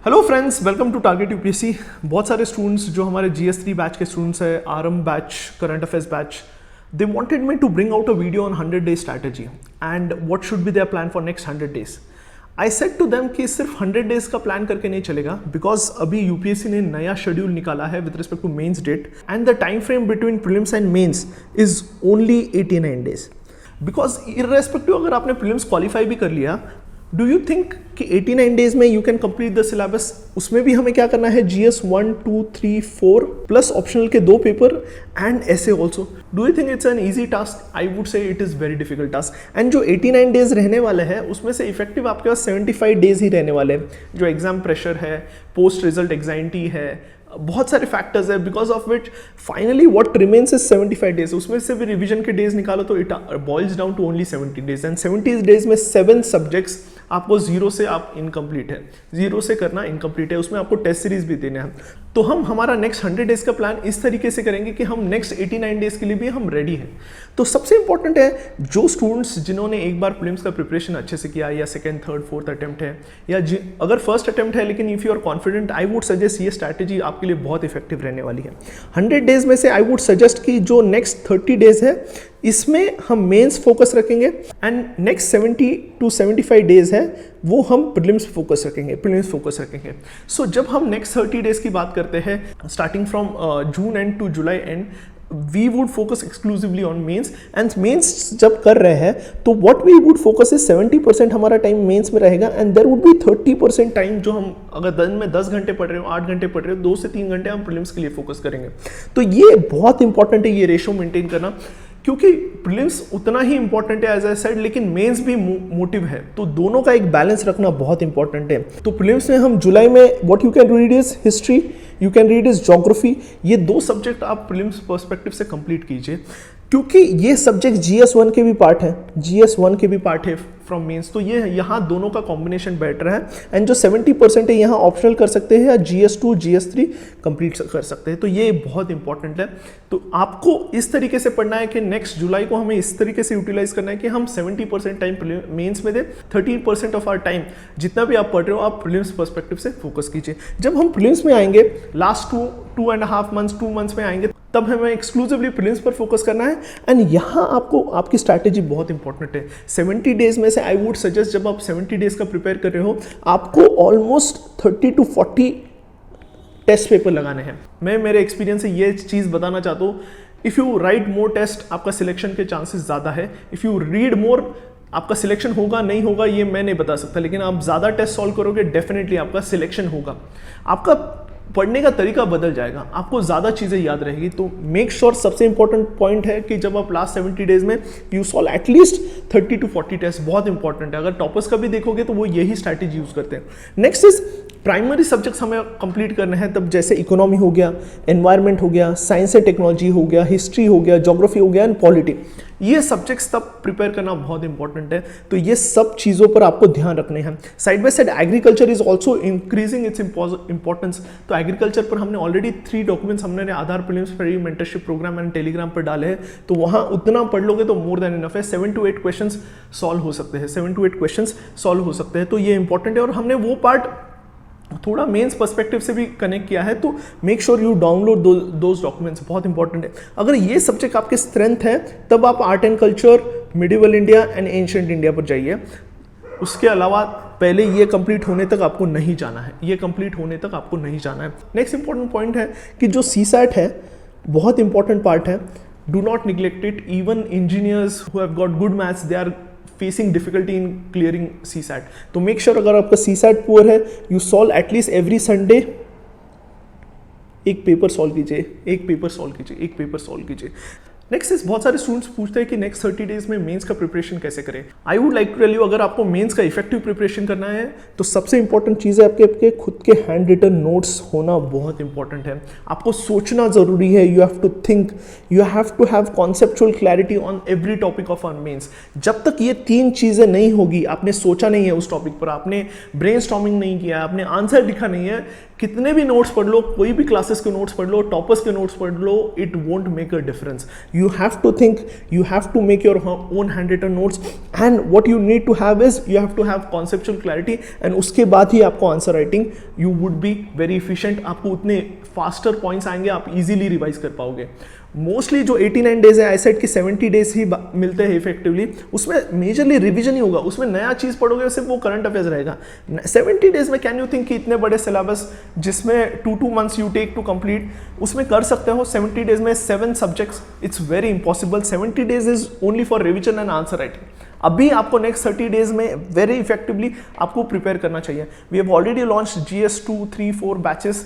Hello friends, welcome to target UPSC. बहुत सारे students जो हमारे GS3 बैच के स्टूडेंट्स हैं, RM batch, current affairs batch, they wanted me to bring out a video on 100 days strategy and what should be there plan for next 100 days. I said to them कि सिर्फ 100 days का plan करके नहीं चलेगा, because अभी UPSC ने नया schedule निकाला है with respect to mains date and the time frame between prelims and mains is only 89 days. Because irrespective अगर आपने प्रीलिम्स क्वालिफाई भी कर लिया, डू यू थिंक कि 89 डेज में you can complete the syllabus? उसमें भी हमें क्या करना है, GS 1, 2, 3, 4 प्लस ऑप्शनल के 2 पेपर एंड ऐसे also. Do you think it's an easy task? I would say it is very difficult task. And जो 89 डेज रहने वाले हैं उसमें से इफेक्टिव आपके पास 75 डेज ही रहने वाले हैं। जो एग्जाम प्रेशर है, पोस्ट रिजल्ट एग्जाइटी है, बहुत सारे फैक्टर्स है, because of which finally what remains is 75 days. उसमें से भी रिवीजन के डेज निकालो तो it boils down to only 70 days and 70 days में 7 सब्जेक्ट्स आपको जीरो से आप इनकम्प्लीट है, जीरो से करना इनकम्प्लीट है, उसमें आपको टेस्ट सीरीज भी देने हैं। तो हम हमारा नेक्स्ट 100 डेज का प्लान इस तरीके से करेंगे कि हम नेक्स्ट 89 डेज के लिए भी हम रेडी हैं। तो सबसे इंपॉर्टेंट है जो स्टूडेंट्स जिन्होंने एक बार प्रीलिम्स का प्रिपरेशन अच्छे से किया, या सेकंड, थर्ड, फोर्थ अटेम्प्ट है, या अगर फर्स्ट अटेम्प्ट है लेकिन if you are confident, I would suggest ये स्ट्रैटेजी आपके लिए बहुत इफेक्टिव रहने वाली है। 100 डेज में से आई वुड सजेस्ट कि जो नेक्स्ट 30 डेज है इसमें हम मेंस फोकस रखेंगे एंड नेक्स्ट 70 to 75 डेज है वो हम प्रीलिम्स फोकस रखेंगे। सो जब हम नेक्स्ट 30 डेज की बात करते हैं, starting from June end to July end, we would focus exclusively on mains. And mains जब कर रहे हैं तो what we would focus is 70% हमारा टाइम मेंस में रहेगा and there would be 30% time जो हम अगर दिन में 10 घंटे पढ़ रहे हो, 8 घंटे पढ़ रहे हो, 2 से 3 घंटे हम प्रीलिम्स के लिए फोकस करेंगे। तो ये बहुत इंपॉर्टेंट है, ये रेशो मेंटेन करना, क्योंकि प्रीलिम्स उतना ही इंपॉर्टेंट है एज आई सेड, लेकिन मेंस भी मोटिव है, तो दोनों का एक बैलेंस रखना बहुत इंपॉर्टेंट है। तो प्रीलिम्स में हम जुलाई में what you can read is history, you can read is geography. ये 2 सब्जेक्ट आप प्रीलिम्स पर्सपेक्टिव से कंप्लीट कीजिए, क्योंकि ये सब्जेक्ट GS 1 के भी पार्ट है, GS 1 के भी पार्ट है फ्रॉम मेंस। तो ये यहाँ दोनों का कॉम्बिनेशन बेटर है एंड जो 70% है यहाँ ऑप्शनल कर सकते हैं या GS 2, GS 3 कंप्लीट कर सकते हैं। तो ये बहुत इंपॉर्टेंट है। तो आपको इस तरीके से पढ़ना है कि नेक्स्ट जुलाई को हमें इस तरीके से यूटिलाइज करना है कि हम 70% टाइम मेंस में दें, 30% ऑफ आवर टाइम जितना भी आप पढ़ रहे हो आप प्रीलिम्स पर्सपेक्टिव से फोकस कीजिए। जब हम प्रीलिम्स में आएंगे लास्ट 2 मंथ्स में आएंगे, तब हमें एक्सक्लूसिवली प्रीलिम्स पर फोकस करना है एंड यहाँ आपको आपकी स्ट्रैटेजी बहुत इंपॉर्टेंट है। 70 डेज में से आई वुड सजेस्ट, जब आप 70 डेज का प्रिपेयर कर रहे हो, आपको ऑलमोस्ट 30 to 40 टेस्ट पेपर लगाने हैं। मैं मेरे एक्सपीरियंस से ये चीज़ बताना चाहता हूँ, if you write more test आपका सिलेक्शन के चांसेस ज़्यादा है। इफ़ यू रीड मोर, आपका सिलेक्शन होगा नहीं होगा ये मैं नहीं बता सकता, लेकिन आप ज़्यादा टेस्ट सॉल्व करोगे डेफिनेटली आपका सिलेक्शन होगा। आपका पढ़ने का तरीका बदल जाएगा, आपको ज़्यादा चीज़ें याद रहेगी। तो मेक श्योर, सबसे इंपॉर्टेंट पॉइंट है कि जब आप लास्ट 70 डेज में you solve at least 30 to 40 test, बहुत इंपॉर्टेंट है। अगर टॉपर्स का भी देखोगे तो वो यही स्ट्रैटेजी यूज़ करते हैं। नेक्स्ट इज प्राइमरी सब्जेक्ट्स हमें कंप्लीट करने हैं, तब जैसे इकोनॉमी हो गया, एनवायरनमेंट हो गया, साइंस एंड टेक्नोलॉजी हो गया, हिस्ट्री हो गया, ज्योग्राफी हो गया एंड पॉलिटी। ये सब्जेक्ट्स तब प्रिपेयर करना बहुत इंपॉर्टेंट है। तो ये सब चीज़ों पर आपको ध्यान रखने हैं। Side by side agriculture is also increasing its importance. तो एग्रीकल्चर पर हमने ऑलरेडी 3 डॉक्यूमेंट्स हमने आधार प्रीलिम्स पर मेंटरशिप प्रोग्राम एंड टेलीग्राम पर डाले हैं, तो वहाँ उतना पढ़ लोगे तो मोर देन इनफ है। 7 to 8 क्वेश्चंस सॉल्व हो सकते हैं, 7 to 8 क्वेश्चंस सॉल्व हो सकते हैं। तो ये इंपॉर्टेंट है और हमने वो पार्ट थोड़ा मेंस पर्सपेक्टिव से भी कनेक्ट किया है। तो make sure you download those documents, बहुत इंपॉर्टेंट है। अगर ये सब्जेक्ट आपके स्ट्रेंथ है तब आप art and culture, medieval India and ancient India पर जाइए। उसके अलावा पहले ये कंप्लीट होने तक आपको नहीं जाना है, ये कंप्लीट होने तक आपको नहीं जाना है। नेक्स्ट इंपॉर्टेंट पॉइंट है कि जो CSAT है बहुत इंपॉर्टेंट पार्ट है, do not neglect it. Even engineers who have got good maths, they are facing difficulty in clearing CSAT। तो मेक श्योर अगर आपका CSAT पुअर है, you solve at least every Sunday एक पेपर सॉल्व कीजिए। नेक्स्ट इज, बहुत सारे स्टूडेंट्स पूछते हैं कि नेक्स्ट 30 डेज में मेंस का प्रिपरेशन कैसे करें। I would like to tell you, अगर आपको मेंस का इफेक्टिव प्रिपरेशन करना है तो सबसे इंपॉर्टेंट चीज़ है आपके खुद के हैंड रिटन नोट्स होना बहुत इंपॉर्टेंट है। आपको सोचना जरूरी है, you have to think, you have to have conceptual clarity on every topic of on mains. जब तक ये 3 चीज़ें नहीं होगी, आपने सोचा नहीं है उस टॉपिक पर, आपने ब्रेनस्टॉर्मिंग नहीं किया, आपने आंसर लिखा नहीं है, कितने भी नोट्स पढ़ लो, कोई भी क्लासेस के नोट्स पढ़ लो, टॉपर्स के नोट्स पढ़ लो, it won't make a difference. You have to think, you have to make your own handwritten notes, and what you need to have is you have to have conceptual clarity, and उसके बाद ही आपको answer writing you would be very efficient. आपको उतने faster points आएंगे, आप easily revise कर पाओगे. Mostly जो 89 डेज है आईसेट की 70 डेज ही मिलते हैं इफेक्टिवली, उसमें मेजरली रिवीजन ही होगा, उसमें नया चीज़ पढ़ोगे, सिर्फ वो करंट अफेयर्स रहेगा. 70 डेज में कैन यू थिंक कि इतने बड़े सिलेबस जिसमें 2 months you take to complete, उसमें कर सकते हो 70 डेज में 7 subjects? It's very impossible. 70 days is only for revision and answer writing. अभी आपको नेक्स्ट 30 डेज में वेरी इफेक्टिवली आपको प्रिपेयर करना चाहिए. We have already launched GS 2, 3, 4 batches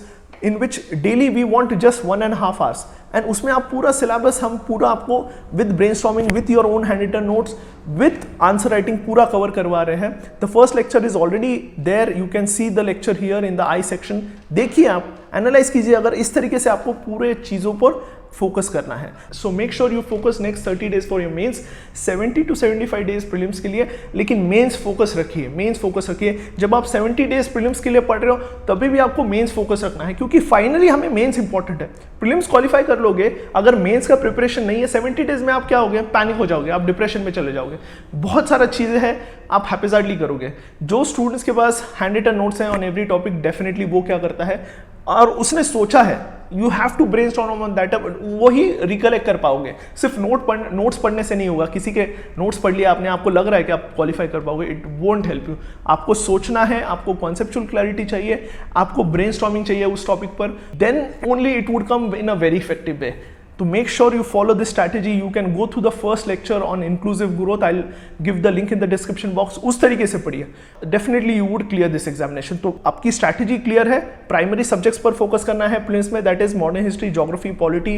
in which daily we want just 1.5 hours, and उसमें आप पूरा syllabus हम पूरा आपको with brainstorming, with your own hand written notes, with answer writing पूरा कवर करवा रहे हैं. The first lecture is already there, you can see the lecture here in the I section. देखिए, आप एनालाइज कीजिए अगर इस तरीके से आपको पूरे चीज़ों पर फोकस करना है. So make sure you focus next 30 days for your mains, 70 to 75 days prelims के लिए, लेकिन मेंस फोकस रखिए, मेंस फोकस रखिए. जब आप 70 डेज प्रीलिम्स के लिए पढ़ रहे हो तभी भी आपको मेंस फोकस रखना है, क्योंकि फाइनली हमें मेंस इंपॉर्टेंट है. प्रीलिम्स क्वालिफाई कर लोगे, अगर मेंस का प्रिपरेशन नहीं है 70 डेज में, आप क्या होगे, पैनिक हो जाओगे, आप डिप्रेशन में चले जाओगे. बहुत सारा चीज़ें हैं आप हैप्पीजार्डली करोगे. जो स्टूडेंट्स के पास हैंड रिटन नोट्स हैं ऑन एवरी टॉपिक, डेफिनेटली वो क्या करता है और उसने सोचा है, you have to brainstorm on that, वही रिकलेक्ट कर पाओगे. सिर्फ नोट्स पढ़ने से नहीं होगा. किसी के नोट्स पढ़ लिया आपने, आपको लग रहा है कि आप क्वालिफाई कर पाओगे, इट वोंट हेल्प यू. आपको सोचना है, आपको कॉन्सेप्चुअल क्लैरिटी चाहिए, आपको ब्रेनस्टॉर्मिंग चाहिए उस टॉपिक पर, then only it would come in a very effective way. To make sure you follow this strategy, you can go through the first lecture on inclusive growth. I'll give the link in the description box. उस तरीके से पढ़िए. Definitely you would clear this examination. तो आपकी strategy clear है. Primary subjects पर focus करना है प्रीलिम्स में, that is modern history, geography, polity,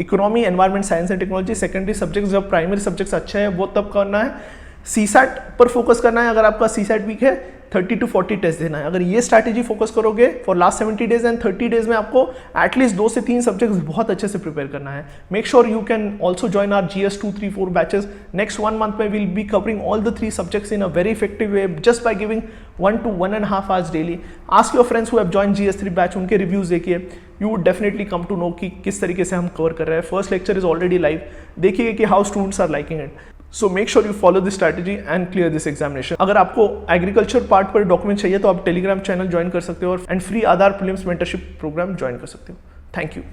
economy, environment, science and technology. Secondary subjects, जब primary subjects अच्छे हैं वो तब करना है. CSAT पर फोकस करना है. अगर आपका CSAT वीक है, 30 to 40 टेस्ट देना है. अगर ये स्ट्रैटेजी फोकस करोगे for last 70 days and 30 days में आपको एटलीस्ट 2 से 3 सब्जेक्ट्स बहुत अच्छे से प्रिपेयर करना है. Make sure you can also join our GS 2, 3, 4 batches. Next 1 month में will be covering all the 3 subjects in a very effective way, just by giving 1 to 1.5 hours daily. Ask your friends who have join GS 3 batch, उनके reviews देखिए. You would definitely come to know कि किस तरीके से हम cover कर रहे हैं. First lecture is already live. देखिए कि how students are liking it. So make sure you follow this strategy and clear this examination. अगर आपको एग्रीकल्चर पार्ट पर डॉक्यूमेंट चाहिए तो आप टेलीग्राम चैनल ज्वाइन कर सकते हो और फ्री आधार प्रीलिम्स मेंटरशिप प्रोग्राम ज्वाइन कर सकते हो. Thank you.